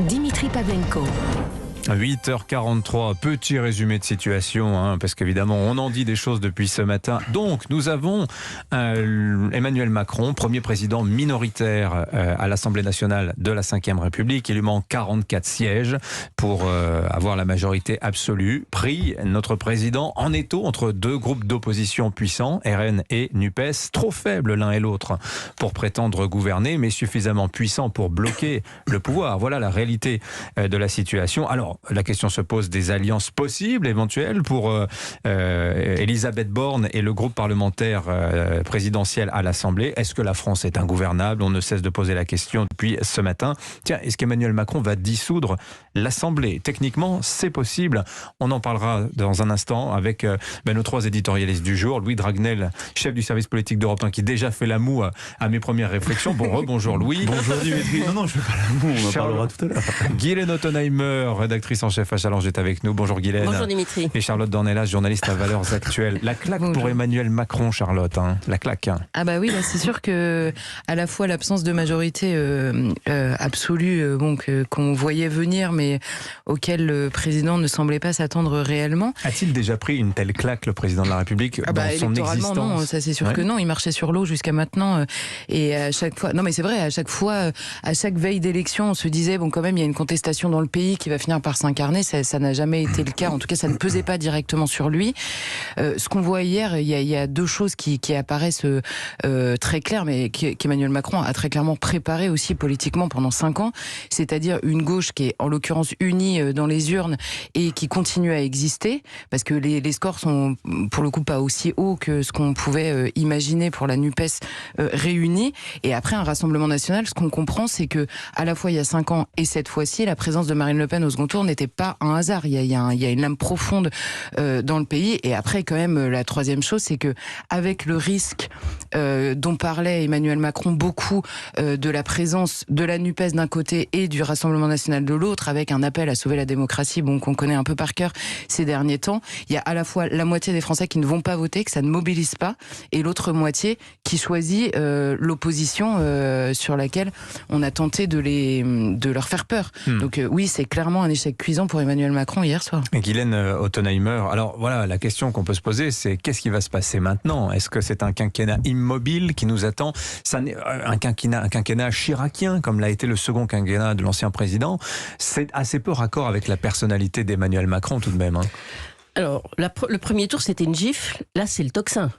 Dimitri Pavlenko. 8h43, petit résumé de situation, parce qu'évidemment on en dit des choses depuis ce matin. Donc nous avons Emmanuel Macron, premier président minoritaire à l'Assemblée nationale de la 5e République. Il lui manque 44 sièges pour avoir la majorité absolue. Pris notre président en étau entre deux groupes d'opposition puissants, RN et NUPES, trop faibles l'un et l'autre pour prétendre gouverner, mais suffisamment puissants pour bloquer le pouvoir. Voilà la réalité de la situation. Alors, la question se pose des alliances possibles, éventuelles, pour Elisabeth Borne et le groupe parlementaire présidentiel à l'Assemblée. Est-ce que la France est ingouvernable ? On ne cesse de poser la question depuis ce matin. Tiens, est-ce qu'Emmanuel Macron va dissoudre l'Assemblée ? Techniquement, c'est possible. On en parlera dans un instant avec nos trois éditorialistes du jour. Louis Dragnel, chef du service politique d'Europe 1, qui déjà fait la moue à mes premières réflexions. Bonjour Louis. Bonjour Dimitri. Non, je ne fais pas la moue, on en parlera tout à l'heure. Guylaine Ottenheimer, rédactrice en chef à Challenge, est avec nous. Bonjour Guylaine. Bonjour Dimitri. Et Charlotte Dornelas, journaliste à Valeurs Actuelles. La claque pour Emmanuel Macron, Charlotte. La claque. Ah bah oui, c'est sûr que à la fois l'absence de majorité absolue qu'on voyait venir, mais auquel le président ne semblait pas s'attendre réellement. A-t-il déjà pris une telle claque, le président de la République, dans son existence ? Non, ça c'est sûr que non. Il marchait sur l'eau jusqu'à maintenant. Et à chaque fois, non mais c'est vrai, à chaque fois, à chaque veille d'élection, on se disait quand même il y a une contestation dans le pays qui va finir par s'incarner. Ça n'a jamais été le cas. En tout cas, ça ne pesait pas directement sur lui. Ce qu'on voit hier, il y a deux choses qui apparaissent très claires, mais qu'Emmanuel Macron a très clairement préparé aussi politiquement pendant 5 ans. C'est-à-dire une gauche qui est en l'occurrence unie dans les urnes et qui continue à exister, parce que les scores sont pour le coup pas aussi hauts que ce qu'on pouvait imaginer pour la NUPES réunie. Et après un Rassemblement national, ce qu'on comprend, c'est que à la fois il y a 5 ans et cette fois-ci, la présence de Marine Le Pen au second tour n'était pas un hasard. Il y a une lame profonde dans le pays. Et après, quand même, la troisième chose, c'est que avec le risque dont parlait Emmanuel Macron beaucoup de la présence de la NUPES d'un côté et du Rassemblement national de l'autre, avec un appel à sauver la démocratie, qu'on connaît un peu par cœur ces derniers temps, il y a à la fois la moitié des Français qui ne vont pas voter, que ça ne mobilise pas, et l'autre moitié qui choisit l'opposition sur laquelle on a tenté de leur faire peur. Donc oui, c'est clairement un échec cuisant pour Emmanuel Macron hier soir. Guylaine Ottenheimer, alors voilà, la question qu'on peut se poser, c'est qu'est-ce qui va se passer maintenant ? Est-ce que c'est un quinquennat immobile qui nous attend ? Ça n'est un quinquennat chiracien, comme l'a été le second quinquennat de l'ancien président. C'est assez peu raccord avec la personnalité d'Emmanuel Macron tout de même. Alors, le premier tour, c'était une gifle. Là, c'est le tocsin.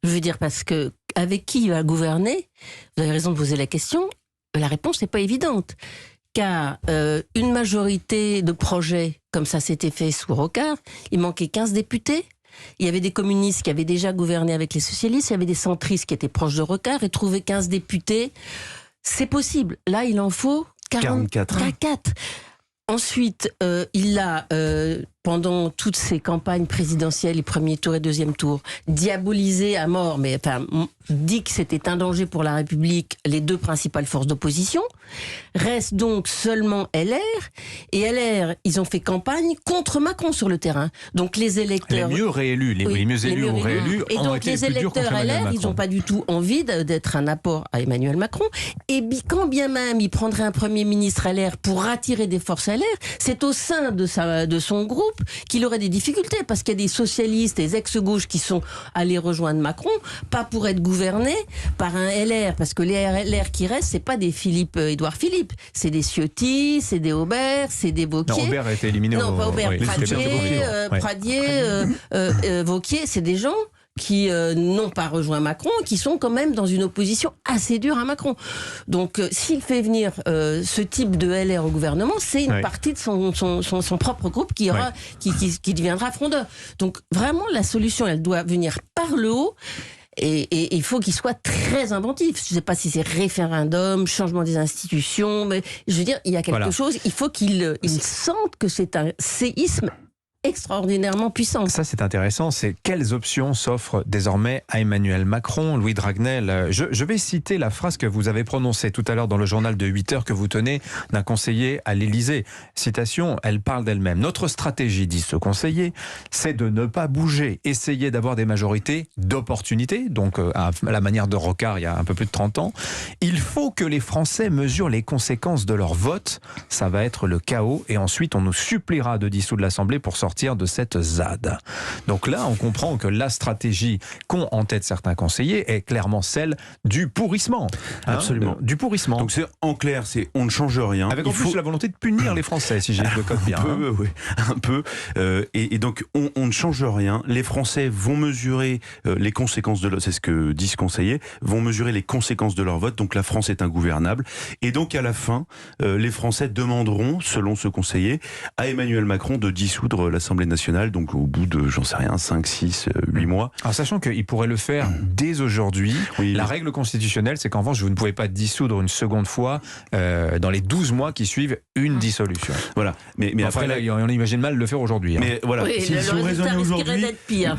Je veux dire, parce que avec qui il va gouverner ? Vous avez raison de poser la question. La réponse n'est pas évidente. Car une majorité de projets, comme ça s'était fait sous Rocard, il manquait 15 députés. Il y avait des communistes qui avaient déjà gouverné avec les socialistes, il y avait des centristes qui étaient proches de Rocard, et trouver 15 députés, c'est possible. Là, il en faut 44. Ensuite, il a, pendant toutes ces campagnes présidentielles, les premiers tours et deuxième tour, diabolisé à mort, mais enfin, dit que c'était un danger pour la République, les deux principales forces d'opposition. Reste donc seulement LR, et LR, ils ont fait campagne contre Macron sur le terrain. Donc les électeurs... Les mieux réélus, les mieux élus ont réélu. Et donc les électeurs LR, ils n'ont pas du tout envie d'être un apport à Emmanuel Macron. Et quand bien même il prendrait un Premier ministre LR pour attirer des forces LR, c'est au sein de son groupe qu'il aurait des difficultés, parce qu'il y a des socialistes, des ex-gauches qui sont allés rejoindre Macron, pas pour être gouvernés par un LR, parce que les LR qui restent, c'est pas des Édouard Philippe, c'est des Ciotti, c'est des Aubert, c'est des Wauquiez. Non, Aubert a été éliminé. Non, pas Aubert, Pradier, Wauquiez, c'est des gens qui n'ont pas rejoint Macron, qui sont quand même dans une opposition assez dure à Macron. Donc, s'il fait venir ce type de LR au gouvernement, c'est une partie de son propre groupe qui deviendra frondeur. Donc, vraiment, la solution, elle doit venir par le haut. Et il faut qu'il soit très inventif. Je ne sais pas si c'est référendum, changement des institutions, mais je veux dire, il y a quelque chose, il faut qu'il sente que c'est un séisme extraordinairement puissant. Ça, c'est intéressant. C'est quelles options s'offrent désormais à Emmanuel Macron? Louis Dragnel, je vais citer la phrase que vous avez prononcée tout à l'heure dans le journal de 8 heures que vous tenez d'un conseiller à l'Élysée. Citation, elle parle d'elle-même. Notre stratégie, dit ce conseiller, c'est de ne pas bouger, essayer d'avoir des majorités d'opportunité, donc à la manière de Rocard il y a un peu plus de 30 ans. Il faut que les Français mesurent les conséquences de leur vote. Ça va être le chaos et ensuite on nous suppliera de dissoudre l'Assemblée pour sortir de cette ZAD. Donc là, on comprend que la stratégie qu'ont en tête certains conseillers est clairement celle du pourrissement. Absolument. Du pourrissement. Donc c'est en clair, c'est on ne change rien. Avec en plus la volonté de punir les Français, si j'ai le code bien. Un peu. Et donc on ne change rien. Les Français vont mesurer les conséquences de c'est ce que dit ce conseiller, vont mesurer les conséquences de leur vote. Donc la France est ingouvernable. Et donc à la fin, les Français demanderont, selon ce conseiller, à Emmanuel Macron de dissoudre l'Assemblée nationale. Donc au bout de, j'en sais rien, 5, 6, 8 mois. Alors sachant qu'il pourrait le faire dès aujourd'hui, oui, la règle constitutionnelle, c'est qu'en revanche, vous ne pouvez pas dissoudre une seconde fois dans les 12 mois qui suivent une dissolution. Voilà. Mais après, là, on imagine mal le faire aujourd'hui. Mais voilà, oui, si le on raisonnait aujourd'hui,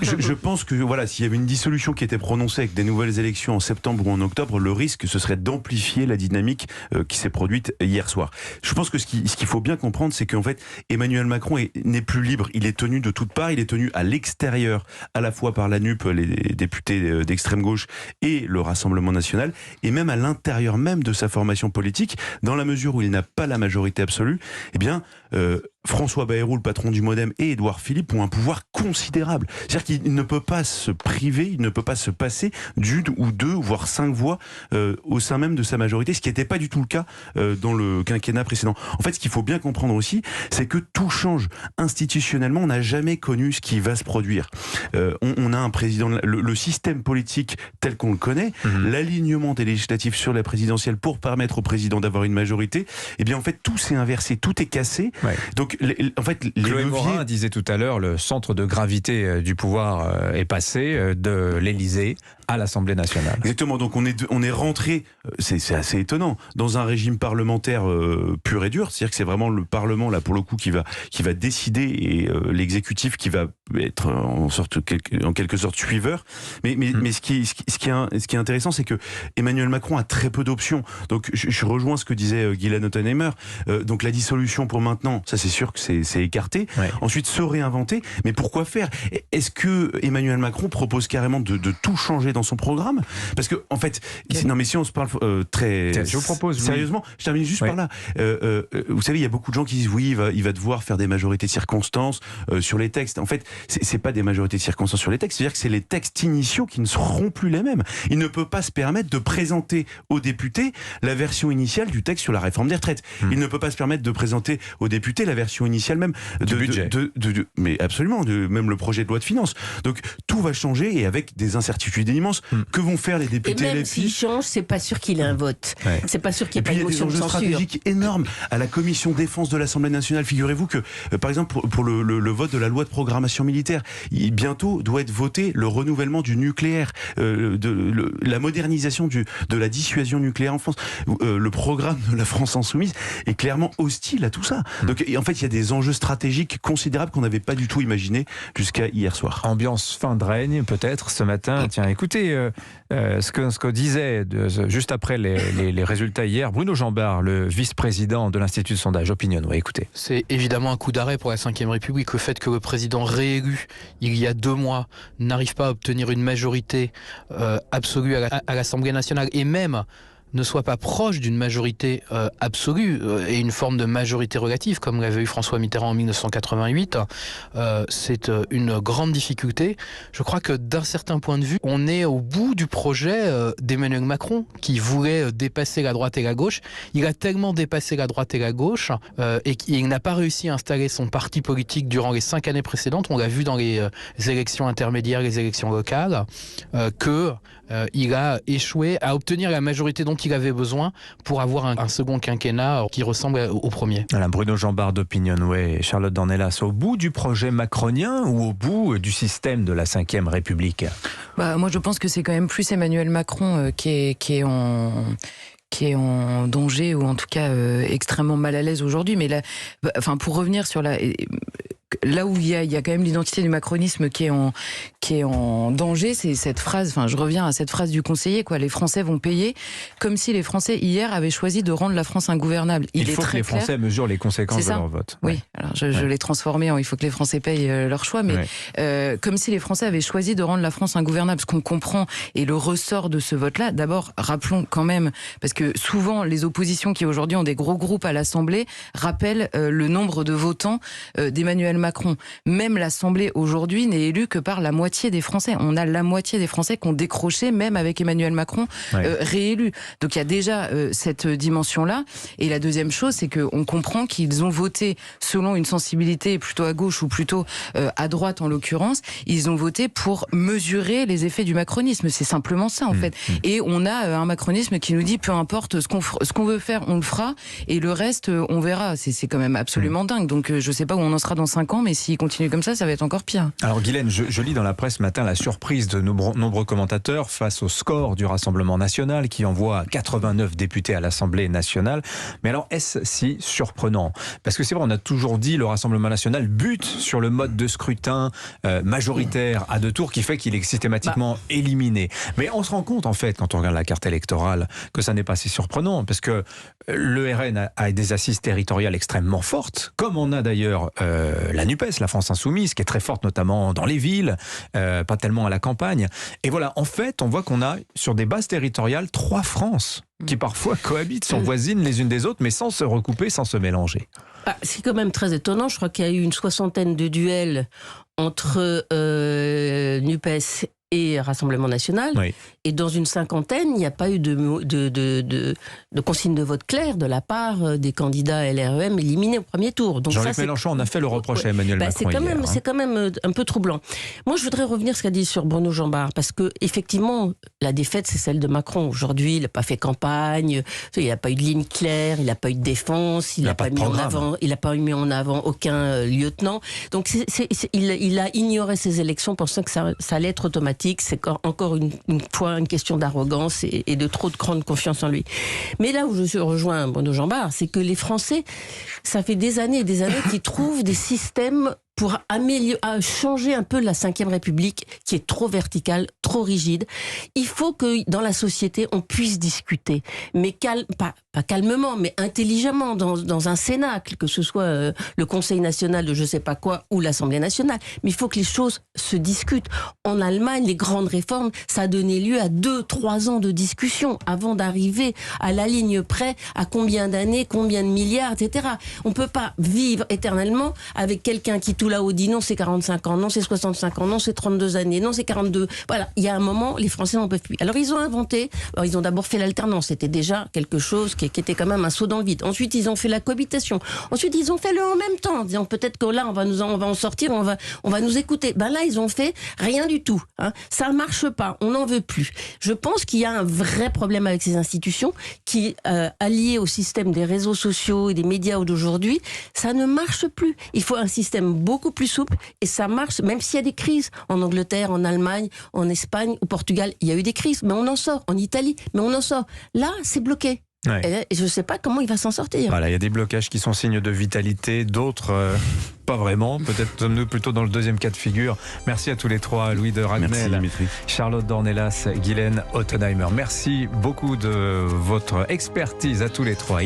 je pense que voilà, s'il y avait une dissolution qui était prononcée avec des nouvelles élections en septembre ou en octobre, le risque, ce serait d'amplifier la dynamique qui s'est produite hier soir. Je pense que ce qu'il faut bien comprendre, c'est qu'en fait, Emmanuel Macron n'est plus libre. Il est tenu de toutes parts. Il est tenu à l'extérieur, à la fois par la NUP, les députés d'extrême gauche et le Rassemblement national, et même à l'intérieur même de sa formation politique, dans la mesure où il n'a pas la majorité absolue, eh bien, François Bayrou, le patron du MoDem, et Édouard Philippe ont un pouvoir considérable. C'est-à-dire qu'il ne peut pas se priver, il ne peut pas se passer d'une ou deux, voire 5 voix au sein même de sa majorité, ce qui n'était pas du tout le cas dans le quinquennat précédent. En fait, ce qu'il faut bien comprendre aussi, c'est que tout change. Institutionnellement, on n'a jamais connu ce qui va se produire. On a un président, le système politique tel qu'on le connaît, l'alignement des législatives sur la présidentielle pour permettre au président d'avoir une majorité, eh bien en fait, tout s'est inversé, tout est cassé. Ouais. Donc, en fait, les Chloé leviers... Morin disait tout à l'heure, le centre de gravité du pouvoir est passé de l'Élysée à l'Assemblée nationale. Exactement, donc on est rentré, c'est assez étonnant, dans un régime parlementaire pur et dur, c'est-à-dire que c'est vraiment le Parlement, là, pour le coup, qui va décider et l'exécutif qui va être en quelque sorte suiveur. Mais ce qui est intéressant, c'est que Emmanuel Macron a très peu d'options. Donc je rejoins ce que disait Guylaine Ottenheimer. Donc la dissolution pour maintenant, ça c'est sûr que c'est écarté. Ouais. Ensuite, se réinventer. Mais pourquoi faire? Est-ce que Emmanuel Macron propose carrément de tout changer dans son programme? Parce que en fait, non mais si on se parle je vous propose sérieusement, je termine juste par là. Vous savez, il y a beaucoup de gens qui disent oui, il va devoir faire des majorités de circonstances sur les textes. En fait, c'est pas des majorités de circonstances sur les textes, c'est-à-dire que c'est les textes initiaux qui ne seront plus les mêmes. Il ne peut pas se permettre de présenter aux députés la version initiale du texte sur la réforme des retraites. Il ne peut pas se permettre de présenter aux députés la version initiale même du budget. Mais absolument, même le projet de loi de finances. Donc tout va changer et avec des incertitudes immenses. Que vont faire les députés? Et même s'il change, c'est pas sûr qu'il ait un vote. Ouais. C'est pas sûr qu'il n'y ait pas une motion de censure. Il y a des enjeux stratégiques énormes à la commission défense de l'Assemblée nationale. Figurez-vous que, par exemple, pour le vote de la loi de programmation militaire, bientôt doit être voté le renouvellement du nucléaire, la modernisation de la dissuasion nucléaire en France. Le programme de la France insoumise est clairement hostile à tout ça. Donc, en fait, il y a des enjeux stratégiques considérables qu'on n'avait pas du tout imaginé jusqu'à hier soir. Ambiance fin de règne, peut-être, ce matin. Tiens, écoutez ce que disait juste après les résultats hier Bruno Jambard, le vice-président de l'Institut de sondage Opinionway. Écoutez. C'est évidemment un coup d'arrêt pour la Ve République, le fait que le président réélu il y a 2 mois n'arrive pas à obtenir une majorité absolue à l'Assemblée nationale et même ne soit pas proche d'une majorité absolue et une forme de majorité relative, comme l'avait eu François Mitterrand en 1988, c'est une grande difficulté. Je crois que d'un certain point de vue, on est au bout du projet d'Emmanuel Macron, qui voulait dépasser la droite et la gauche. Il a tellement dépassé la droite et la gauche et il n'a pas réussi à installer son parti politique durant les 5 années précédentes. On l'a vu dans les élections intermédiaires, les élections locales, il a échoué à obtenir la majorité dont il avait besoin pour avoir un second quinquennat qui ressemble au premier. Voilà, Bruno Jambard d'Opinionway et Charlotte Dornelas, au bout du projet macronien ou au bout du système de la Ve République? Moi, je pense que c'est quand même plus Emmanuel Macron qui est en danger ou en tout cas extrêmement mal à l'aise aujourd'hui. Mais là, pour revenir sur là où il y a quand même l'identité du macronisme qui est en danger, c'est cette phrase, enfin je reviens à cette phrase du conseiller, quoi. Les Français vont payer, comme si les Français hier avaient choisi de rendre la France ingouvernable. Il faut que les Français mesurent les conséquences de leur vote. Oui, alors je l'ai transformé en il faut que les Français payent leur choix, mais comme si les Français avaient choisi de rendre la France ingouvernable. Ce qu'on comprend et le ressort de ce vote-là, d'abord rappelons quand même, parce que souvent les oppositions qui aujourd'hui ont des gros groupes à l'Assemblée rappellent le nombre de votants d'Emmanuel Macron. Même l'Assemblée aujourd'hui n'est élue que par la moitié des Français. On a la moitié des Français qui ont décroché, même avec Emmanuel Macron réélu. Donc il y a déjà cette dimension-là. Et la deuxième chose, c'est qu'on comprend qu'ils ont voté selon une sensibilité plutôt à gauche ou plutôt à droite en l'occurrence. Ils ont voté pour mesurer les effets du macronisme. C'est simplement ça en fait. Et on a un macronisme qui nous dit peu importe ce qu'on veut faire, on le fera et le reste, on verra. C'est quand même absolument dingue. Donc je sais pas où on en sera dans 5 ans, mais s'il continue comme ça va être encore pire. Alors Guylaine, je lis dans la presse ce matin la surprise de nombreux commentateurs face au score du Rassemblement national qui envoie 89 députés à l'Assemblée nationale. Mais alors, est-ce si surprenant ? Parce que c'est vrai, on a toujours dit le Rassemblement national bute sur le mode de scrutin majoritaire à 2 tours qui fait qu'il est systématiquement éliminé. Mais on se rend compte, en fait, quand on regarde la carte électorale, que ça n'est pas si surprenant. Parce que le RN a des assises territoriales extrêmement fortes, comme on a d'ailleurs la NUPES, la France Insoumise, qui est très forte notamment dans les villes, pas tellement à la campagne. Et voilà, en fait, on voit qu'on a sur des bases territoriales 3 France qui parfois cohabitent, sont voisines les unes des autres, mais sans se recouper, sans se mélanger. C'est quand même très étonnant. Je crois qu'il y a eu une 60aine de duels entre NUPES et Rassemblement national. Oui. Et dans une 50aine, il n'y a pas eu de consigne de vote claire de la part des candidats LREM éliminés au premier tour. Donc Jean-Luc Mélenchon en a fait le reproche à Emmanuel Macron C'est quand même un peu troublant. Moi, je voudrais revenir sur ce qu'a dit sur Bruno Jambard, parce que effectivement, la défaite, c'est celle de Macron. Aujourd'hui, il n'a pas fait campagne, il n'a pas eu de ligne claire, il n'a pas eu de défense, il n'a pas mis en avant aucun lieutenant. Donc, il a ignoré ces élections pensant que ça allait être automatique. C'est encore une fois une question d'arrogance et de trop de grande confiance en lui. Mais là où je rejoins Bruno Jambard, c'est que les Français, ça fait des années et des années qu'ils trouvent des systèmes pour changer un peu la Ve République qui est trop verticale, trop rigide. Il faut que dans la société, on puisse discuter, mais pas calmement, mais intelligemment, dans un cénacle, que ce soit le Conseil national de je sais pas quoi ou l'Assemblée nationale. Mais il faut que les choses se discutent. En Allemagne, les grandes réformes, ça a donné lieu à 2-3 ans de discussion avant d'arriver à la ligne près, à combien d'années, combien de milliards, etc. On peut pas vivre éternellement avec quelqu'un qui tout là-haut dit non, c'est 45 ans, non, c'est 65 ans, non, c'est 32 années, non, c'est 42. Voilà, il y a un moment, les Français n'en peuvent plus. Alors ils ont d'abord fait l'alternance, c'était déjà quelque chose qui était quand même un saut dans le vide. Ensuite, ils ont fait la cohabitation. Ensuite, ils ont fait le en même temps, en disant peut-être que là, on va en sortir, on va nous écouter. Ben là, ils ont fait rien du tout. Ça ne marche pas, on n'en veut plus. Je pense qu'il y a un vrai problème avec ces institutions qui, alliées au système des réseaux sociaux et des médias d'aujourd'hui, ça ne marche plus. Il faut un système beaucoup plus souple et ça marche, même s'il y a des crises. En Angleterre, en Allemagne, en Espagne, au Portugal, il y a eu des crises, mais on en sort. En Italie, mais on en sort. Là, c'est bloqué. Ouais. Et je ne sais pas comment il va s'en sortir. Voilà, il y a des blocages qui sont signes de vitalité, d'autres pas vraiment. Peut-être sommes-nous plutôt dans le deuxième cas de figure. Merci à tous les 3, Louis de Ragnel, Charlotte Dornelas, Guylaine Ottenheimer. Merci beaucoup de votre expertise à tous les 3.